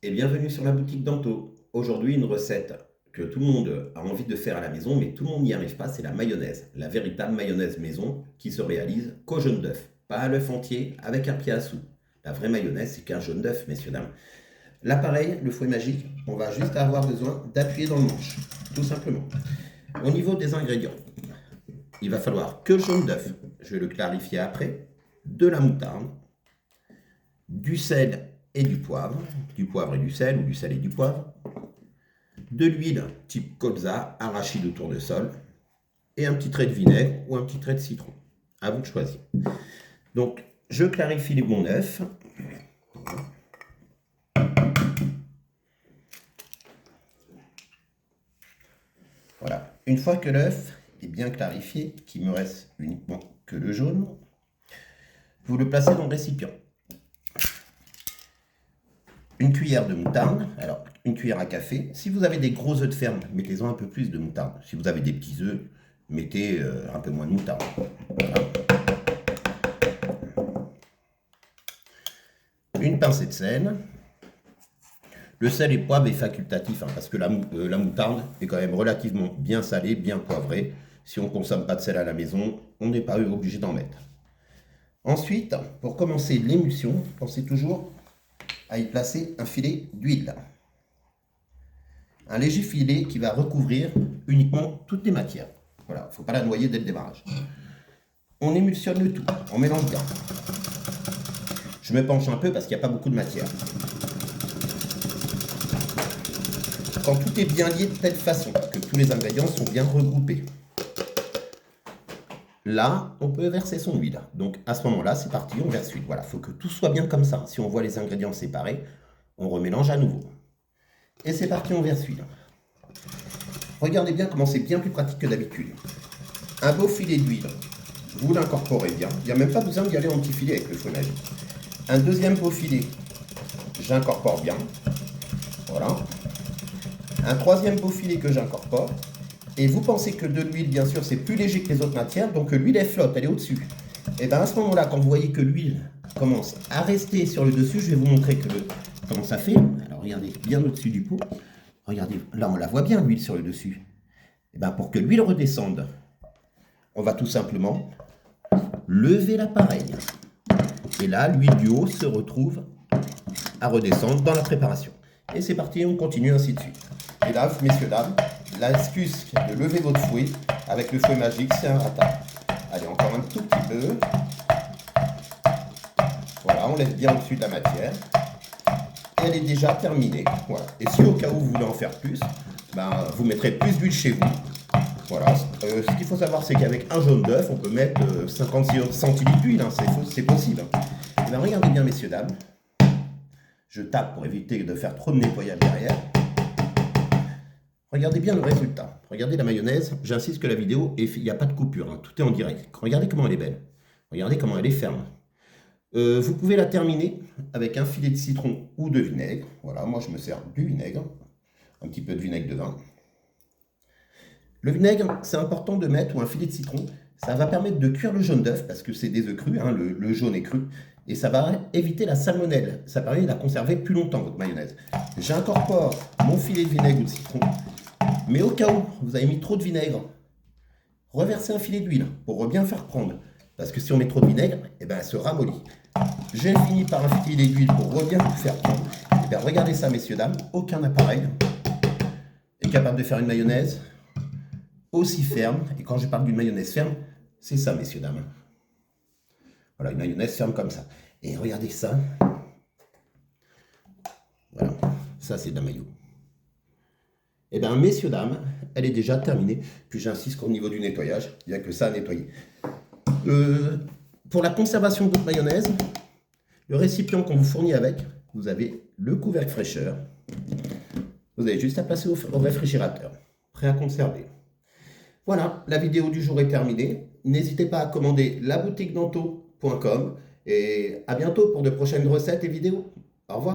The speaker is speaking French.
Et bienvenue sur la boutique d'Anto. Aujourd'hui, une recette que tout le monde a envie de faire à la maison, mais tout le monde n'y arrive pas, c'est la mayonnaise. La véritable mayonnaise maison qui se réalise qu'au jaune d'œuf. Pas à l'œuf entier avec un pied à sous. La vraie mayonnaise, c'est qu'un jaune d'œuf, messieurs, dames. L'appareil, le fouet magique, on va juste avoir besoin d'appuyer dans le manche, tout simplement. Au niveau des ingrédients, il va falloir que le jaune d'œuf, je vais le clarifier après, de la moutarde, du sel et du poivre et du sel ou du sel et du poivre, de l'huile type colza, arachide ou tournesol, et un petit trait de vinaigre ou un petit trait de citron. À vous de choisir. Donc, je clarifie mon œuf. Voilà. Une fois que l'œuf est bien clarifié, qu'il me reste uniquement que le jaune, vous le placez dans le récipient. Une cuillère de moutarde, alors une cuillère à café. Si vous avez des gros œufs de ferme, mettez-en un peu plus de moutarde. Si vous avez des petits œufs, mettez un peu moins de moutarde. Voilà. Une pincée de sel. Le sel et poivre est facultatif, parce que la moutarde est quand même relativement bien salée, bien poivrée. Si on ne consomme pas de sel à la maison, on n'est pas obligé d'en mettre. Ensuite, pour commencer l'émulsion, pensez toujours à y placer un filet d'huile. Un léger filet qui va recouvrir uniquement toutes les matières. Voilà, il ne faut pas la noyer dès le démarrage. On émulsionne le tout, on mélange bien. Je me penche un peu parce qu'il n'y a pas beaucoup de matière. Quand tout est bien lié de telle façon que tous les ingrédients sont bien regroupés, là, on peut verser son huile. Donc à ce moment-là, c'est parti, on verse l'huile. Voilà, il faut que tout soit bien comme ça. Si on voit les ingrédients séparés, on remélange à nouveau. Et c'est parti, on verse l'huile. Regardez bien comment c'est bien plus pratique que d'habitude. Un beau filet d'huile, vous l'incorporez bien. Il n'y a même pas besoin d'y aller en petit filet avec le fouet magique. Un deuxième beau filet, j'incorpore bien. Voilà. Un troisième beau filet que j'incorpore. Et vous pensez que de l'huile, bien sûr, c'est plus léger que les autres matières, donc l'huile, elle flotte, elle est au-dessus. Et bien à ce moment-là, quand vous voyez que l'huile commence à rester sur le dessus, je vais vous montrer comment ça fait. Alors regardez, bien au-dessus du pot. Regardez, là on la voit bien, l'huile sur le dessus. Et bien pour que l'huile redescende, on va tout simplement lever l'appareil. Et là, l'huile du haut se retrouve à redescendre dans la préparation. Et c'est parti, on continue ainsi de suite. Et là, messieurs, dames, l'astuce de lever votre fouet avec le fouet magique, c'est un ratage. Allez, encore un tout petit peu. Voilà, on laisse bien au-dessus de la matière. Et elle est déjà terminée. Voilà. Et si au cas où vous voulez en faire plus, vous mettrez plus d'huile chez vous. Voilà. Ce qu'il faut savoir, c'est qu'avec un jaune d'œuf, on peut mettre 56 centilitres d'huile. C'est possible. Et bien, regardez bien, messieurs, dames. Je tape pour éviter de faire trop de nettoyage derrière. Regardez bien le résultat. Regardez la mayonnaise. J'insiste que la vidéo, il n'y a pas de coupure. Tout est en direct. Regardez comment elle est belle. Regardez comment elle est ferme. Vous pouvez la terminer avec un filet de citron ou de vinaigre. Voilà, moi je me sers du vinaigre. Un petit peu de vinaigre de vin. Le vinaigre, c'est important de mettre, ou un filet de citron. Ça va permettre de cuire le jaune d'œuf, parce que c'est des œufs crus, le jaune est cru. Et ça va éviter la salmonelle. Ça permet de la conserver plus longtemps, votre mayonnaise. J'incorpore mon filet de vinaigre ou de citron. Mais au cas où vous avez mis trop de vinaigre, reversez un filet d'huile pour bien faire prendre. Parce que si on met trop de vinaigre, elle se ramollit. J'ai fini par un filet d'huile pour bien vous faire prendre. Et bien regardez ça, messieurs, dames. Aucun appareil est capable de faire une mayonnaise aussi ferme. Et quand je parle d'une mayonnaise ferme, c'est ça, messieurs, dames. Voilà, une mayonnaise ferme comme ça. Et regardez ça. Voilà, ça c'est de la mayo. Eh bien, messieurs, dames, elle est déjà terminée. Puis j'insiste qu'au niveau du nettoyage, il n'y a que ça à nettoyer. Pour la conservation de votre mayonnaise, le récipient qu'on vous fournit avec, vous avez le couvercle fraîcheur. Vous avez juste à placer au réfrigérateur, prêt à conserver. Voilà, la vidéo du jour est terminée. N'hésitez pas à commander laboutiquedanto.com et à bientôt pour de prochaines recettes et vidéos. Au revoir.